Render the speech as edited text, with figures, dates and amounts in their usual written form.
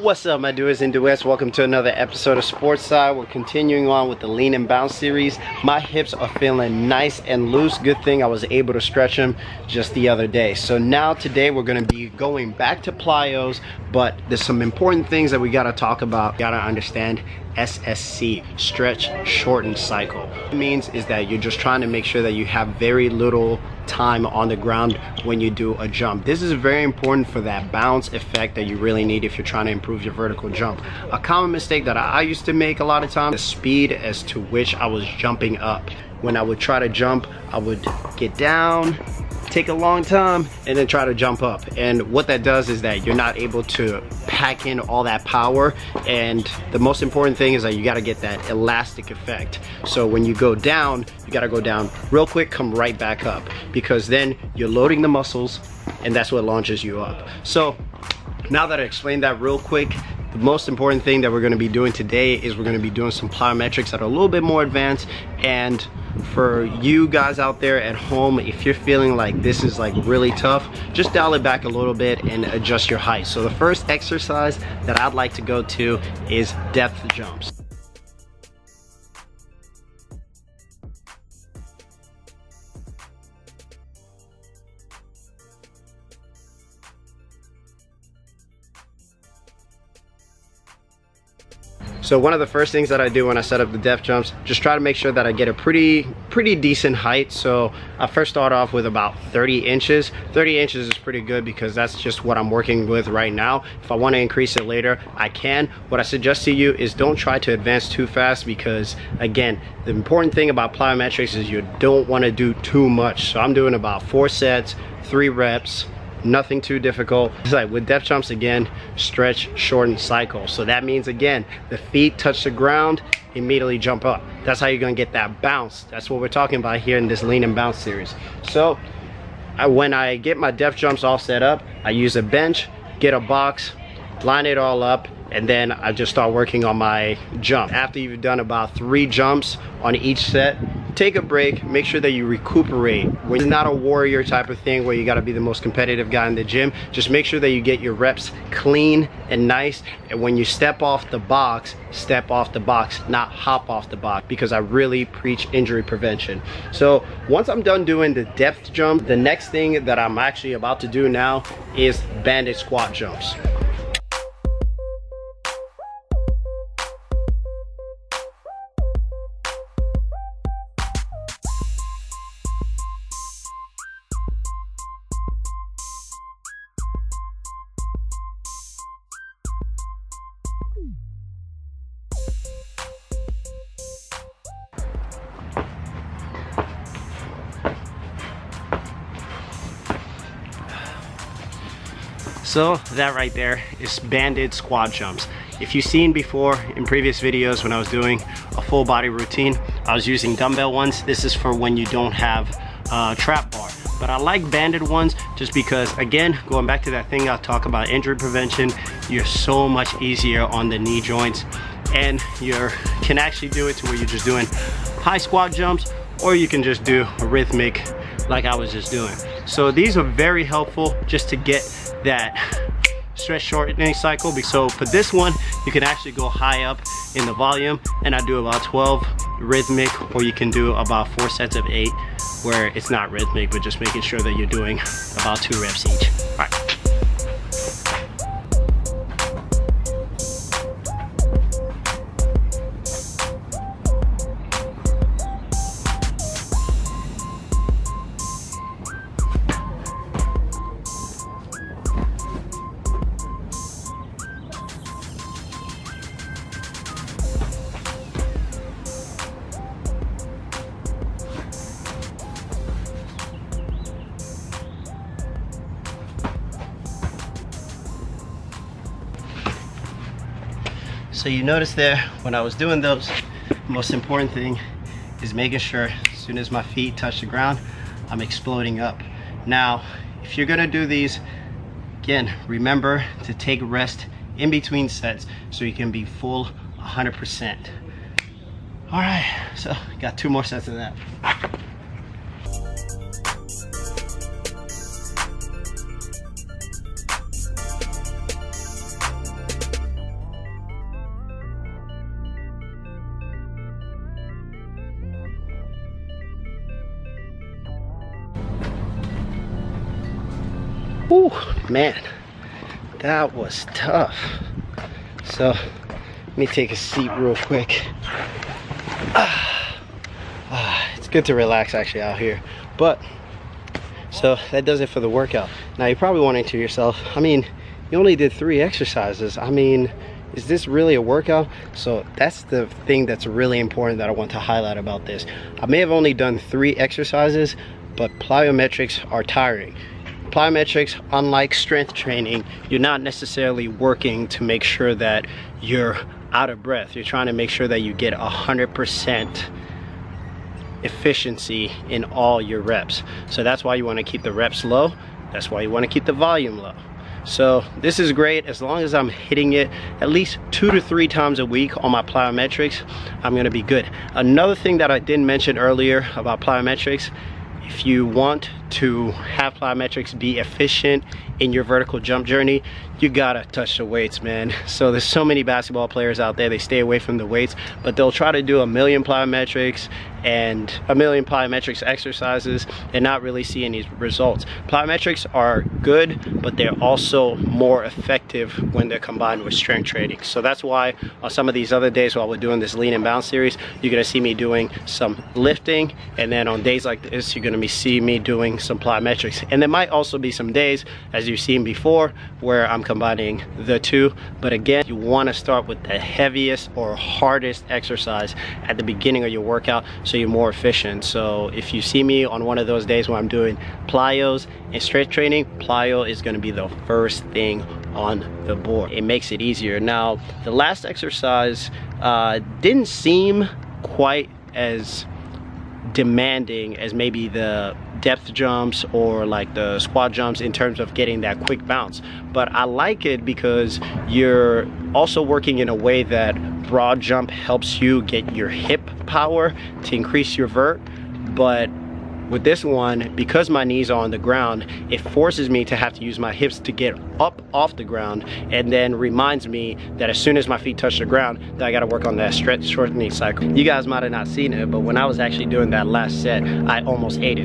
What's up, my doers and duets? Welcome to another episode of SportsCy. We're continuing on with the lean and bounce series. My hips are feeling nice and loose. Good thing I was able to stretch them just the other day. So now today we're going to be going back to plyos, but there's some important things that we got to talk about. Got to understand SSC, stretch shorten cycle. What it means is that you're just trying to make sure that you have very little time on the ground when you do a jump. This is very important for that bounce effect that you really need if you're trying to improve your vertical jump. A common mistake that I used to make a lot of times, the speed as to which I was jumping up. When I would try to jump, I would get down, take a long time, and then try to jump up. And what that does is that you're not able to pack in all that power. And the most important thing is that you got to get that elastic effect. So when you go down, you got to go down real quick, come right back up, because then you're loading the muscles and that's what launches you up. So now that I explained that real quick, the most important thing that we're going to be doing today is we're going to be doing some plyometrics that are a little bit more advanced. And for you guys out there at home, if you're feeling like this is like really tough, just dial it back a little bit and adjust your height. So the first exercise that I'd like to go to is depth jumps. So one of the first things that I do when I set up the depth jumps, just try to make sure that I get a pretty decent height. So I first start off with about 30 inches. 30 inches is pretty good because that's just what I'm working with right now. If I want to increase it later, I can. What I suggest to you is don't try to advance too fast, because again, the important thing about plyometrics is you don't want to do too much. So I'm doing about 4 sets, 3 reps. Nothing too difficult. It's like with depth jumps, again, stretch, shorten, cycle. So that means, again, the feet touch the ground, immediately jump up. That's how you're gonna get that bounce. That's what we're talking about here in this lean and bounce series. So when I get my depth jumps all set up, I use a bench, get a box, line it all up, and then I just start working on my jump. After you've done about 3 jumps on each set, take a break, make sure that you recuperate. When it's not a warrior type of thing where you gotta be the most competitive guy in the gym, just make sure that you get your reps clean and nice. And when you step off the box, not hop off the box, because I really preach injury prevention. So once I'm done doing the depth jump, the next thing that I'm actually about to do now is banded squat jumps. So that right there is banded squat jumps. If you've seen before in previous videos when I was doing a full body routine, I was using dumbbell ones. This is for when you don't have a trap bar. But I like banded ones just because, again, going back to that thing I'll talk about injury prevention, you're so much easier on the knee joints, and you can actually do it to where you're just doing high squat jumps, or you can just do a rhythmic like I was just doing. So these are very helpful just to get that stretch shortening cycle. So for this one, you can actually go high up in the volume, and I do about 12 rhythmic, or you can do about 4 sets of 8 where it's not rhythmic, but just making sure that you're doing about 2 reps each. All right. So you notice there, when I was doing those, the most important thing is making sure as soon as my feet touch the ground, I'm exploding up. Now, if you're gonna do these, again, remember to take rest in between sets so you can be full 100%. All right, so got 2 more sets of that. Whew, man, that was tough. So let me take a seat real quick. It's good to relax actually out here. But so that does it for the workout. Now you're probably wondering to yourself, I mean, you only did 3 exercises. I mean, is this really a workout? So that's the thing that's really important that I want to highlight about this. I may have only done 3 exercises, but plyometrics are tiring. Plyometrics, unlike strength training, you're not necessarily working to make sure that you're out of breath. You're trying to make sure that you get 100% efficiency in all your reps. So that's why you want to keep the reps low. That's why you want to keep the volume low. So this is great. As long as I'm hitting it at least 2 to 3 times a week on my plyometrics, I'm going to be good. Another thing that I didn't mention earlier about plyometrics, if you want to have plyometrics be efficient in your vertical jump journey, you gotta touch the weights, man. So there's so many basketball players out there, they stay away from the weights, but they'll try to do a million plyometrics and a million plyometrics exercises and not really see any results. Plyometrics are good, but they're also more effective when they're combined with strength training. So that's why on some of these other days while we're doing this lean and bounce series, you're gonna see me doing some lifting, and then on days like this, you're gonna see me doing some plyometrics. And there might also be some days, as you've seen before, where I'm combining the two. But again, you want to start with the heaviest or hardest exercise at the beginning of your workout so you're more efficient. So if you see me on one of those days where I'm doing plyos and strength training, plyo is going to be the first thing on the board. It makes it easier. Now, the last exercise didn't seem quite as demanding as maybe the depth jumps or like the squat jumps in terms of getting that quick bounce, but I like it because you're also working in a way that broad jump helps you get your hip power to increase your vert. But with this one, because my knees are on the ground, it forces me to have to use my hips to get up off the ground, and then reminds me that as soon as my feet touch the ground, that I got to work on that stretch shortening cycle. You guys might have not seen it, but when I was actually doing that last set, I almost ate it.